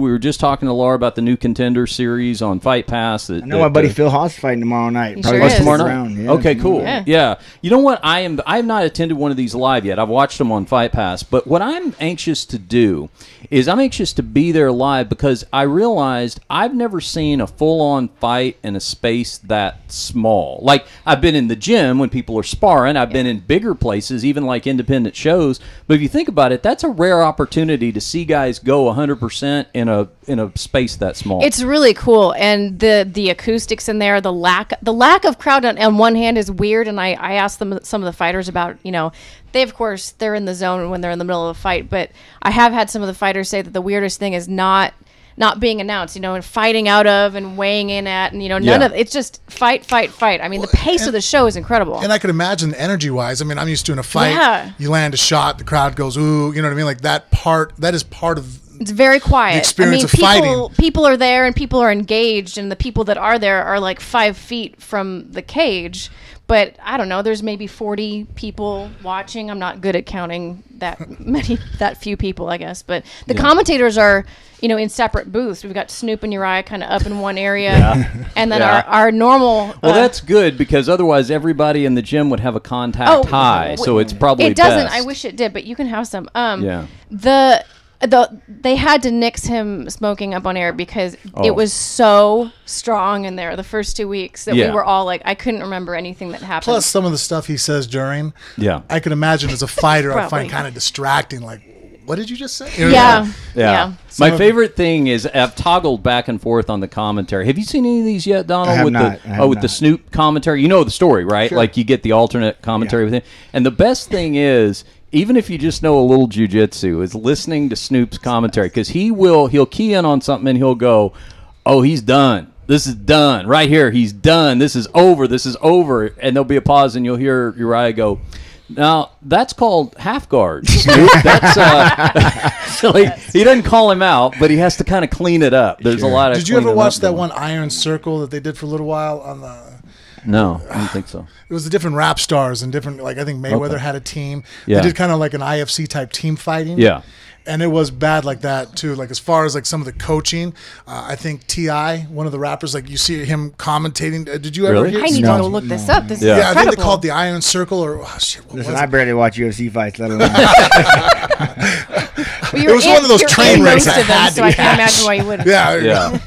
We were just talking to Laura about the new Contender series on Fight Pass. I know my buddy Phil Haas fighting tomorrow night. He Probably sure is. Tomorrow night? Around. Yeah, okay, cool. Yeah. You know what? I have not attended one of these live yet. I've watched them on Fight Pass. But what I'm anxious to do is I'm anxious to be there live because I realized I've never seen a full-on fight in a space that small. Like, I've been in the gym when people are sparring. I've been in bigger places, even like independent shows. But if you think about it, that's a rare opportunity to see guys go 100% in a space that small. It's really cool, and the acoustics in there, the lack of crowd on one hand is weird. And I asked some of the fighters about, you know, they of course they're in the zone when they're in the middle of a fight, but I have had some of the fighters say that the weirdest thing is not being announced, you know, and fighting out of and weighing in at, and you know, none of it's just fight. I mean, the pace of the show is incredible. And I could imagine energy-wise. I mean, I'm used to in a fight, you land a shot, the crowd goes ooh, you know what I mean? Like that is part of. It's very quiet. The experience of fighting. People are there and people are engaged, and the people that are there are like 5 feet from the cage. But I don't know, there's maybe 40 people watching. I'm not good at counting that few people, I guess. But the commentators are, you know, in separate booths. We've got Snoop and Uriah kind of up in one area. And then our normal... Well, that's good, because otherwise everybody in the gym would have a contact high. So it's probably It doesn't. best. I wish it did, but you can have some. Yeah. They had to nix him smoking up on air because it was so strong in there the first 2 weeks that we were all like, I couldn't remember anything that happened. Plus some of the stuff he says during, I could imagine as a fighter I find kind of distracting. Like, what did you just say? Yeah. My favorite thing is I've toggled back and forth on the commentary. Have you seen any of these yet, Donald? With the Snoop commentary? You know the story, right? Sure. Like you get the alternate commentary with him. And the best thing is, even if you just know a little jiu-jitsu, is listening to Snoop's commentary, because he'll key in on something and he'll go, oh, he's done. This is done. Right here, he's done. This is over. This is over. And there'll be a pause and you'll hear Uriah go, now, that's called half guard, Snoop. That's like, he doesn't call him out, but he has to kind of clean it up. There's a lot of. Did you ever watch that one Iron Circle that they did for a little while on the? No, I don't think so. It was the different rap stars and different, like I think Mayweather had a team. They did kind of like an IFC type team fighting. Yeah. And it was bad like that too. Like as far as like some of the coaching, I think T.I., one of the rappers, like you see him commentating. Did you ever hear? I need to go look this up. This is incredible. I think they called it the Iron Circle or shit. Listen, I barely watch UFC fights, let alone. It was one of those train wrecks. So I can't imagine why you wouldn't. Yeah.